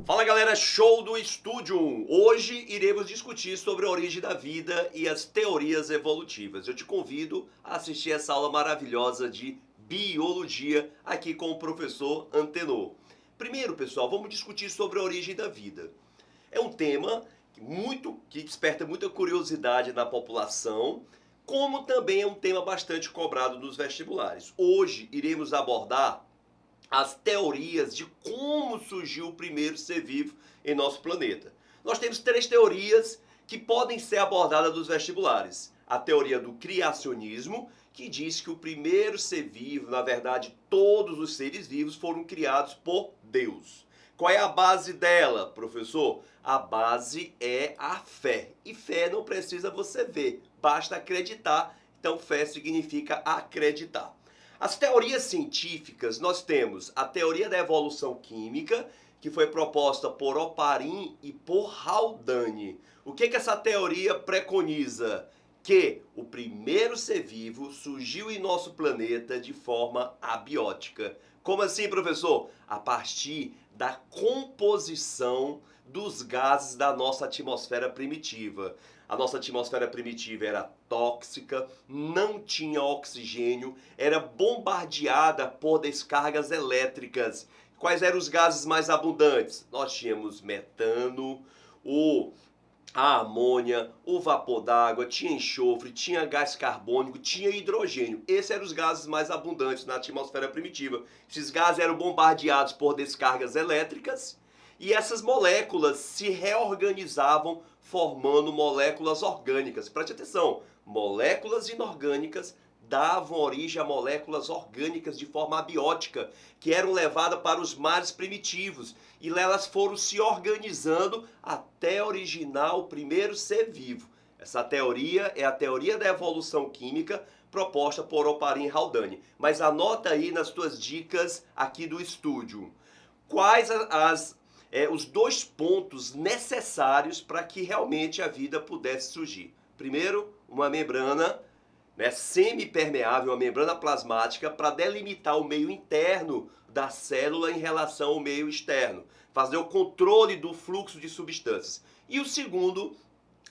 Fala galera, show do Estúdio 1! Hoje iremos discutir sobre a origem da vida e as teorias evolutivas. Eu te convido a assistir essa aula maravilhosa de biologia aqui com o professor Antenor. Primeiro, pessoal, vamos discutir sobre a origem da vida. É um tema que desperta muita curiosidade na população, como também é um tema bastante cobrado nos vestibulares. Hoje iremos abordar as teorias de como surgiu o primeiro ser vivo em nosso planeta. Nós temos três teorias que podem ser abordadas nos vestibulares. A teoria do criacionismo, que diz que o primeiro ser vivo, na verdade todos os seres vivos foram criados por Deus. Qual é a base dela, professor? A base é a fé. E fé não precisa você ver, basta acreditar. Então fé significa acreditar. As teorias científicas, nós temos a teoria da evolução química, que foi proposta por Oparin e por Haldane. O que essa teoria preconiza? Que o primeiro ser vivo surgiu em nosso planeta de forma abiótica. Como assim, professor? A partir da composição dos gases da nossa atmosfera primitiva. A nossa atmosfera primitiva era tóxica, não tinha oxigênio, era bombardeada por descargas elétricas. Quais eram os gases mais abundantes? Nós tínhamos metano, a amônia, o vapor d'água, tinha enxofre, tinha gás carbônico, tinha hidrogênio. Esses eram os gases mais abundantes na atmosfera primitiva. Esses gases eram bombardeados por descargas elétricas e essas moléculas se reorganizavam formando moléculas orgânicas. Preste atenção, moléculas inorgânicas davam origem a moléculas orgânicas de forma abiótica, que eram levadas para os mares primitivos. E lá elas foram se organizando até originar o primeiro ser vivo. Essa teoria é a teoria da evolução química proposta por Oparin e Haldane. Mas anota aí nas tuas dicas aqui do estúdio. Quais os dois pontos necessários para que realmente a vida pudesse surgir? Primeiro, uma membrana semipermeável, uma membrana plasmática para delimitar o meio interno da célula em relação ao meio externo, fazer o controle do fluxo de substâncias. E o segundo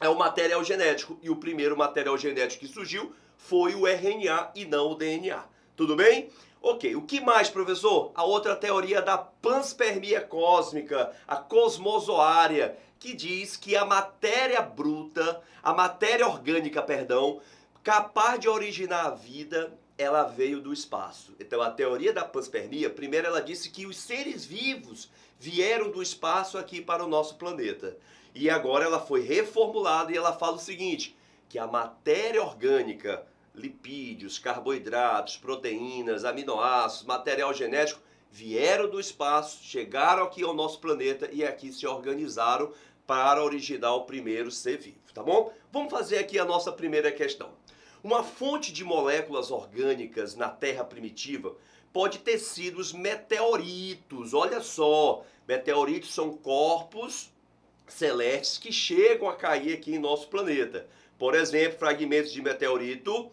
é o material genético, e o primeiro material genético que surgiu foi o RNA e não o DNA. Tudo bem? Ok, o que mais, professor? A outra teoria da panspermia cósmica, a cosmozoária, que diz que a matéria bruta, a matéria orgânica, capaz de originar a vida, ela veio do espaço. Então a teoria da panspermia, primeiro ela disse que os seres vivos vieram do espaço aqui para o nosso planeta. E agora ela foi reformulada e ela fala o seguinte, que a matéria orgânica, lipídios, carboidratos, proteínas, aminoácidos, material genético, vieram do espaço, chegaram aqui ao nosso planeta e aqui se organizaram para originar o primeiro ser vivo, tá bom? Vamos fazer aqui a nossa primeira questão. Uma fonte de moléculas orgânicas na Terra primitiva pode ter sido os meteoritos. Olha só, meteoritos são corpos celestes que chegam a cair aqui em nosso planeta. Por exemplo, fragmentos de meteorito,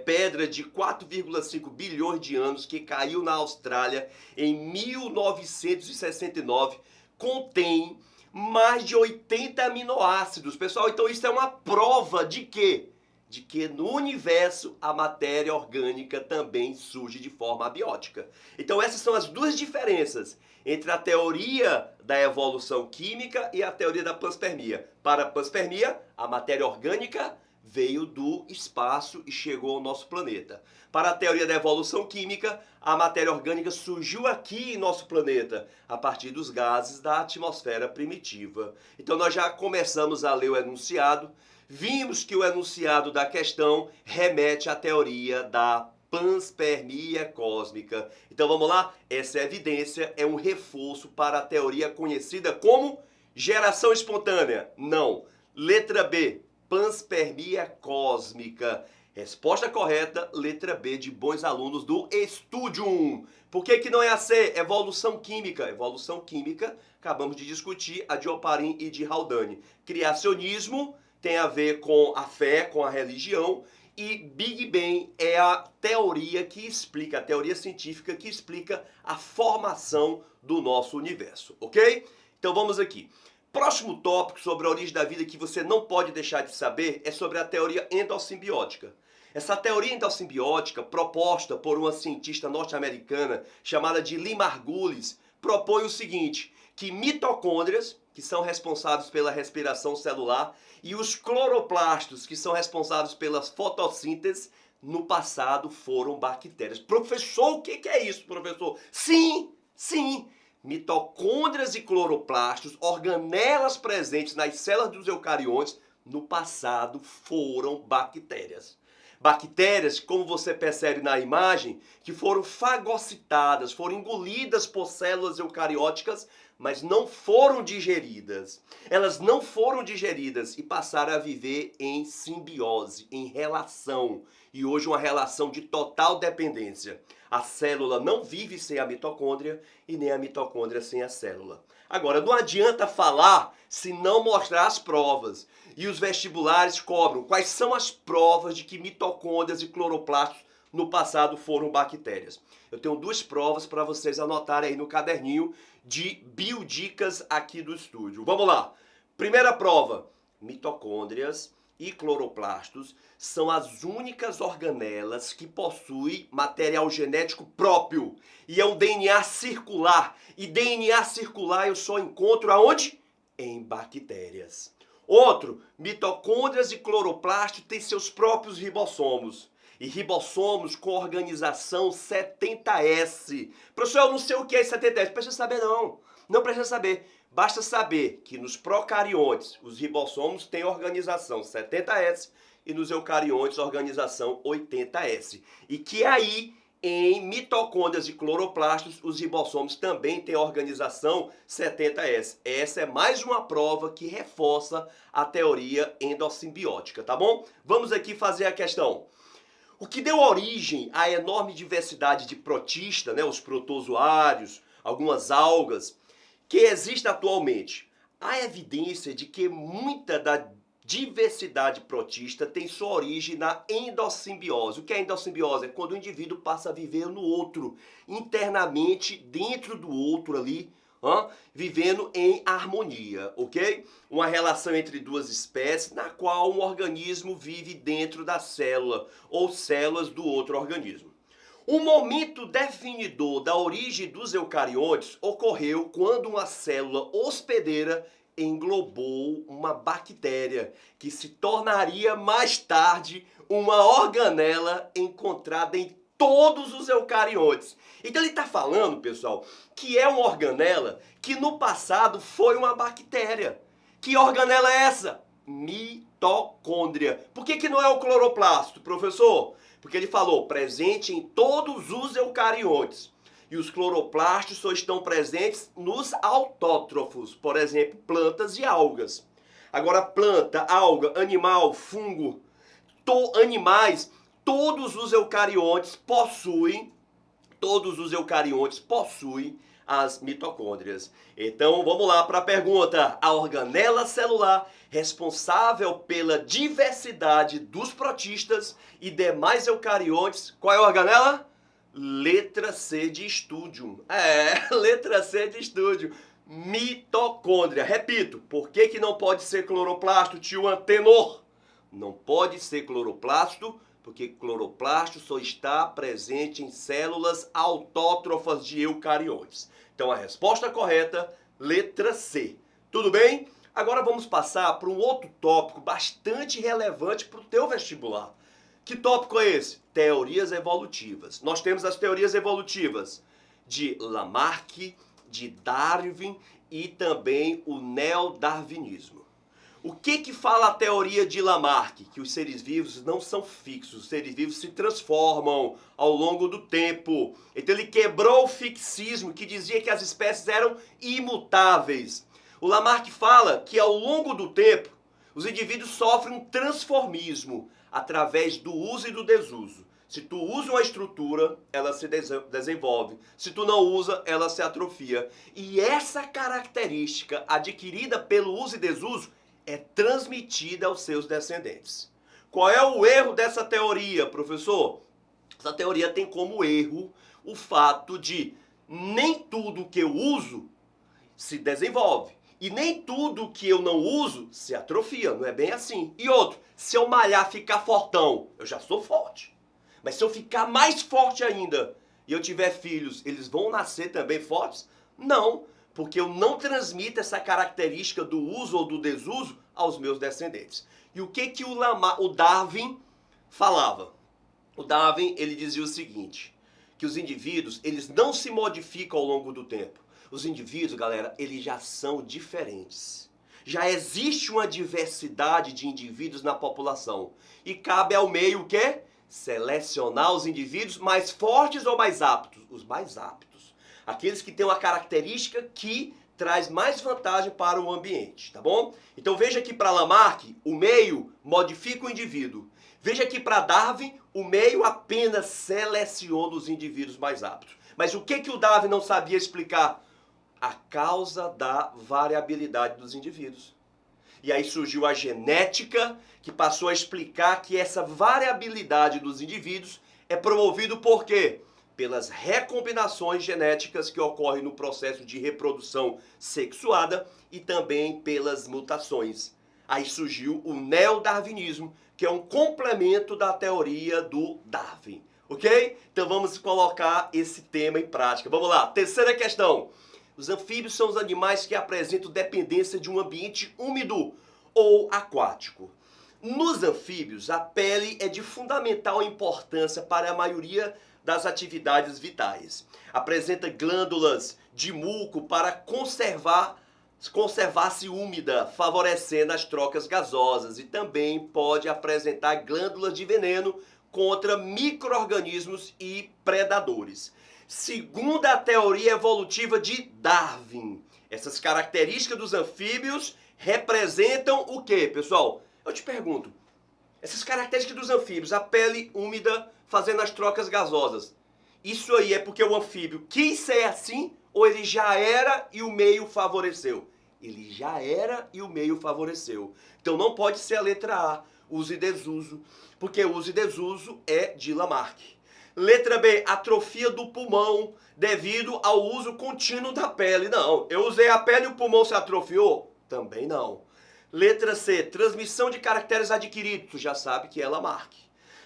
pedra de 4,5 bilhões de anos que caiu na Austrália em 1969, contém mais de 80 aminoácidos. Pessoal, então isso é uma prova de quê? De que no universo a matéria orgânica também surge de forma abiótica. Então essas são as duas diferenças entre a teoria da evolução química e a teoria da panspermia. Para a panspermia, a matéria orgânica veio do espaço e chegou ao nosso planeta. Para a teoria da evolução química, a matéria orgânica surgiu aqui em nosso planeta, a partir dos gases da atmosfera primitiva. Então nós já começamos a ler o enunciado, vimos que o enunciado da questão remete à teoria da panspermia cósmica. Então vamos lá? Essa evidência é um reforço para a teoria conhecida como geração espontânea. Não. Letra B. Panspermia cósmica. Resposta correta, letra B, de bons alunos do Estúdio 1. Por que não é a C? Evolução química. Evolução química, acabamos de discutir, a de Oparin e de Haldane. Criacionismo tem a ver com a fé, com a religião. e Big Bang é a teoria que explica, a teoria científica que explica a formação do nosso universo, ok? Então vamos aqui. Próximo tópico sobre a origem da vida que você não pode deixar de saber é sobre a teoria endossimbiótica. Essa teoria endossimbiótica, proposta por uma cientista norte-americana chamada de Lee Margulis, propõe o seguinte, que mitocôndrias, que são responsáveis pela respiração celular, e os cloroplastos, que são responsáveis pela fotossíntese, no passado foram bactérias. Professor, o que é isso, professor? Sim, mitocôndrias e cloroplastos, organelas presentes nas células dos eucariontes, no passado foram bactérias. Bactérias, como você percebe na imagem, que foram fagocitadas, foram engolidas por células eucarióticas, mas não foram digeridas. Elas não foram digeridas e passaram a viver em simbiose, em relação. E hoje uma relação de total dependência. A célula não vive sem a mitocôndria e nem a mitocôndria sem a célula. Agora, não adianta falar se não mostrar as provas. E os vestibulares cobram quais são as provas de que mitocôndrias e cloroplastos no passado foram bactérias. Eu tenho duas provas para vocês anotarem aí no caderninho de biodicas aqui do estúdio. Vamos lá. Primeira prova. Mitocôndrias e cloroplastos são as únicas organelas que possuem material genético próprio. E é um DNA circular. E DNA circular eu só encontro aonde? Em bactérias. Outro, mitocôndrias e cloroplastos têm seus próprios ribossomos. E ribossomos com organização 70S. Professor, eu não sei o que é 70S. Não precisa saber não. Não precisa saber. Basta saber que nos procariontes os ribossomos têm organização 70S e nos eucariontes organização 80S. E que aí, em mitocôndrias e cloroplastos, os ribossomos também têm organização 70S. Essa é mais uma prova que reforça a teoria endossimbiótica, tá bom? Vamos aqui fazer a questão. O que deu origem à enorme diversidade de protistas, né, os protozoários, algumas algas, que existe atualmente? Há evidência de que muita da diversidade protista tem sua origem na endossimbiose. O que é endossimbiose? É quando o indivíduo passa a viver no outro, internamente dentro do outro ali, vivendo em harmonia, ok? Uma relação entre duas espécies na qual um organismo vive dentro da célula ou células do outro organismo. O momento definidor da origem dos eucariontes ocorreu quando uma célula hospedeira englobou uma bactéria que se tornaria mais tarde uma organela encontrada em todos os eucariontes. Então ele está falando, pessoal, que é uma organela que no passado foi uma bactéria. Que organela é essa? Mitocôndria. Por que não é o cloroplasto, professor? Porque ele falou presente em todos os eucariontes. E os cloroplastos só estão presentes nos autótrofos, por exemplo, plantas e algas. Agora, planta, alga, animal, fungo, animais, todos os eucariontes possuem as mitocôndrias. Então, vamos lá para a pergunta. A organela celular responsável pela diversidade dos protistas e demais eucariontes, qual é a organela? Letra C de estúdio. Letra C de estúdio. Mitocôndria. Repito, por que não pode ser cloroplasto, tio Antenor? Não pode ser cloroplasto, porque cloroplasto só está presente em células autótrofas de eucariontes. Então a resposta correta, letra C. Tudo bem? Agora vamos passar para um outro tópico bastante relevante para o teu vestibular. Que tópico é esse? Teorias evolutivas. Nós temos as teorias evolutivas de Lamarck, de Darwin e também o neodarwinismo. O que fala a teoria de Lamarck? Que os seres vivos não são fixos, os seres vivos se transformam ao longo do tempo. Então ele quebrou o fixismo que dizia que as espécies eram imutáveis. O Lamarck fala que ao longo do tempo os indivíduos sofrem um transformismo através do uso e do desuso. Se tu usa uma estrutura, ela se desenvolve. Se tu não usa, ela se atrofia. E essa característica adquirida pelo uso e desuso é transmitida aos seus descendentes. Qual é o erro dessa teoria, professor? Essa teoria tem como erro o fato de nem tudo que eu uso se desenvolve. E nem tudo que eu não uso se atrofia, não é bem assim. E outro, se eu malhar, ficar fortão, eu já sou forte. Mas se eu ficar mais forte ainda e eu tiver filhos, eles vão nascer também fortes? Não, porque eu não transmito essa característica do uso ou do desuso aos meus descendentes. E o que o Darwin falava? O Darwin, ele dizia o seguinte, que os indivíduos, eles não se modificam ao longo do tempo. Os indivíduos, galera, eles já são diferentes. Já existe uma diversidade de indivíduos na população. E cabe ao meio o quê? Selecionar os indivíduos mais fortes ou mais aptos? Os mais aptos. Aqueles que têm uma característica que traz mais vantagem para o ambiente, tá bom? Então veja que para Lamarck, o meio modifica o indivíduo. Veja que para Darwin, o meio apenas seleciona os indivíduos mais aptos. Mas o que o Darwin não sabia explicar? A causa da variabilidade dos indivíduos. E aí surgiu a genética, que passou a explicar que essa variabilidade dos indivíduos é promovido por quê? Pelas recombinações genéticas que ocorrem no processo de reprodução sexuada e também pelas mutações. Aí surgiu o neodarwinismo, que é um complemento da teoria do Darwin. Ok? Então vamos colocar esse tema em prática. Vamos lá, terceira questão. Os anfíbios são os animais que apresentam dependência de um ambiente úmido ou aquático. Nos anfíbios, a pele é de fundamental importância para a maioria das atividades vitais. Apresenta glândulas de muco para conservar-se úmida, favorecendo as trocas gasosas, e também pode apresentar glândulas de veneno contra micro-organismos e predadores. Segundo a teoria evolutiva de Darwin, essas características dos anfíbios representam o quê, pessoal? Eu te pergunto, essas características dos anfíbios, a pele úmida fazendo as trocas gasosas, isso aí é porque o anfíbio quis ser assim ou ele já era e o meio favoreceu? Ele já era e o meio favoreceu. Então não pode ser a letra A, uso e desuso, porque uso e desuso é de Lamarck. Letra B, atrofia do pulmão devido ao uso contínuo da pele. Não, eu usei a pele e o pulmão se atrofiou? Também não. Letra C, transmissão de caracteres adquiridos. Tu já sabe que é Lamarck.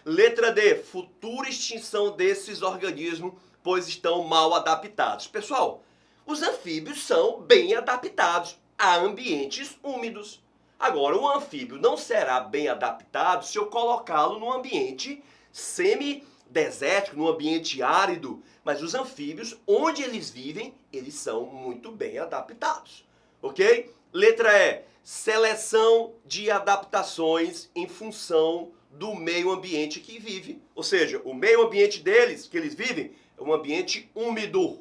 Letra D, futura extinção desses organismos, pois estão mal adaptados. Pessoal, os anfíbios são bem adaptados a ambientes úmidos. Agora, um anfíbio não será bem adaptado se eu colocá-lo num ambiente semi-desértico, num ambiente árido. Mas os anfíbios, onde eles vivem, eles são muito bem adaptados. Ok? Letra E, seleção de adaptações em função do meio ambiente que vive. Ou seja, o meio ambiente deles, que eles vivem, é um ambiente úmido.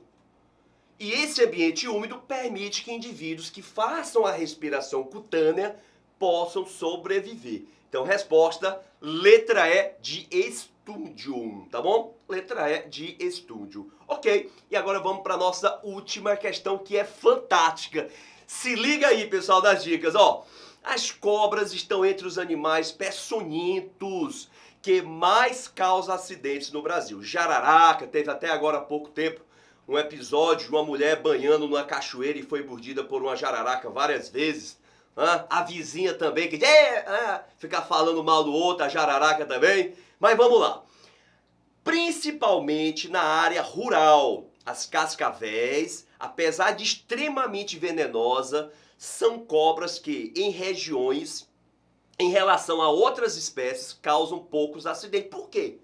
E esse ambiente úmido permite que indivíduos que façam a respiração cutânea possam sobreviver. Então, resposta, letra E de Studium, tá bom? Letra E de Studium. Ok, e agora vamos para a nossa última questão, que é fantástica. Se liga aí, pessoal, das dicas, ó. As cobras estão entre os animais peçonhentos que mais causam acidentes no Brasil. Jararaca, teve até agora há pouco tempo um episódio de uma mulher banhando numa cachoeira e foi mordida por uma jararaca várias vezes. A vizinha também, que fica falando mal do outro, a jararaca também. Mas vamos lá. Principalmente na área rural, as cascavéis, apesar de extremamente venenosa, são cobras que, em regiões, em relação a outras espécies, causam poucos acidentes. Por quê?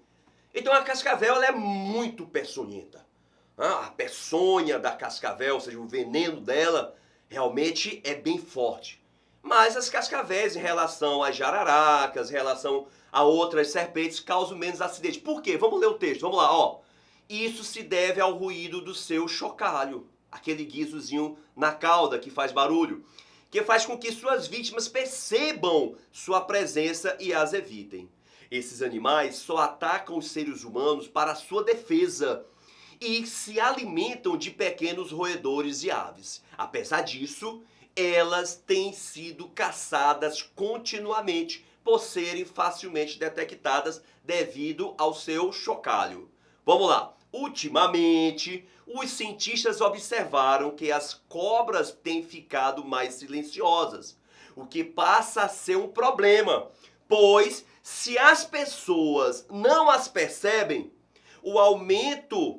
Então a cascavel ela é muito peçonhenta. A peçonha da cascavel, ou seja, o veneno dela, realmente é bem forte. Mas as cascavéis, em relação às jararacas, em relação a outras serpentes, causam menos acidentes. Por quê? Vamos ler o texto, vamos lá, ó. Isso se deve ao ruído do seu chocalho, aquele guizozinho na cauda que faz barulho, que faz com que suas vítimas percebam sua presença e as evitem. Esses animais só atacam os seres humanos para a sua defesa e se alimentam de pequenos roedores e aves. Apesar disso, elas têm sido caçadas continuamente por serem facilmente detectadas devido ao seu chocalho. Vamos lá. Ultimamente, os cientistas observaram que as cobras têm ficado mais silenciosas, o que passa a ser um problema, pois se as pessoas não as percebem,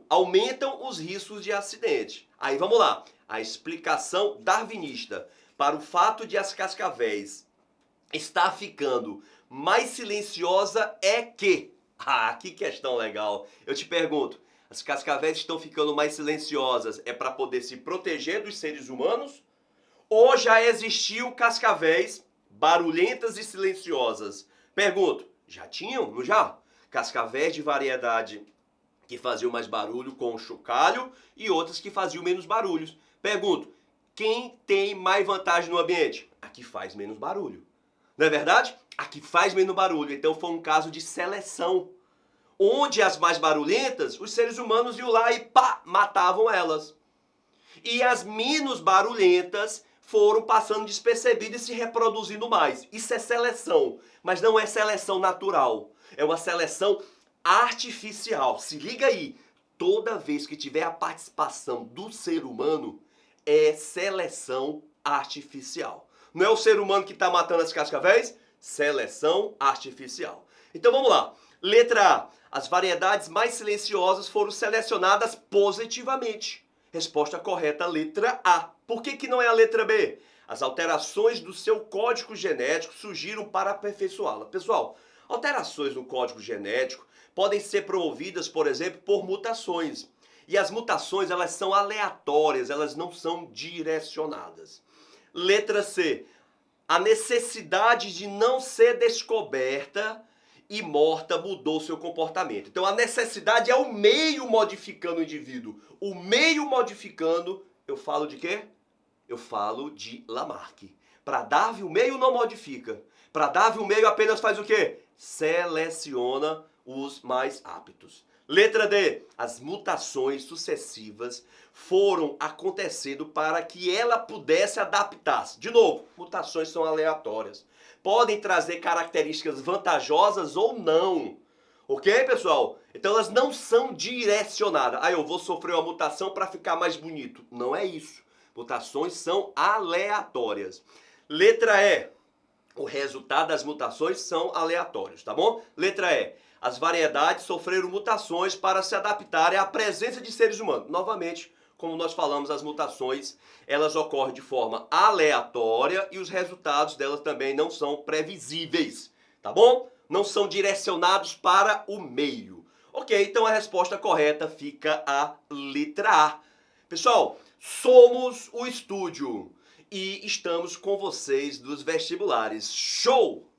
aumentam os riscos de acidente. Aí vamos lá. A explicação darwinista para o fato de as cascavéis estar ficando mais silenciosa é que... Ah, que questão legal. Eu te pergunto, as cascavéis estão ficando mais silenciosas é para poder se proteger dos seres humanos? Ou já existiu cascavéis barulhentas e silenciosas? Pergunto, já tinham, não já? Cascavéis de variedade que faziam mais barulho com o chocalho e outras que faziam menos barulhos. Pergunto, quem tem mais vantagem no ambiente? A que faz menos barulho. Não é verdade? A que faz menos barulho. Então foi um caso de seleção. Onde as mais barulhentas, os seres humanos iam lá e pá, matavam elas. E as menos barulhentas foram passando despercebidas e se reproduzindo mais. Isso é seleção, mas não é seleção natural. É uma seleção artificial. Se liga aí, toda vez que tiver a participação do ser humano, é seleção artificial. Não é o ser humano que está matando as cascavéis? Seleção artificial. Então vamos lá. Letra A. As variedades mais silenciosas foram selecionadas positivamente. Resposta correta, letra A. Por que não é a letra B? As alterações do seu código genético surgiram para aperfeiçoá-la. Pessoal, alterações no código genético podem ser promovidas, por exemplo, por mutações. E as mutações, elas são aleatórias, elas não são direcionadas. Letra C. A necessidade de não ser descoberta e morta mudou seu comportamento. Então a necessidade é o meio modificando o indivíduo. O meio modificando, eu falo de quê? Eu falo de Lamarck. Para Darwin, o meio não modifica. Para Darwin, o meio apenas faz o quê? Seleciona os mais aptos. Letra D. As mutações sucessivas foram acontecendo para que ela pudesse adaptar-se. De novo, mutações são aleatórias. Podem trazer características vantajosas ou não. Ok, pessoal? Então elas não são direcionadas. Ah, eu vou sofrer uma mutação para ficar mais bonito. Não é isso. Mutações são aleatórias. Letra E. O resultado das mutações são aleatórios, tá bom? Letra E. As variedades sofreram mutações para se adaptarem à presença de seres humanos. Novamente, como nós falamos, as mutações, elas ocorrem de forma aleatória e os resultados delas também não são previsíveis, tá bom? Não são direcionados para o meio. Ok, então a resposta correta fica a letra A. Pessoal, somos o estúdio e estamos com vocês dos vestibulares. Show!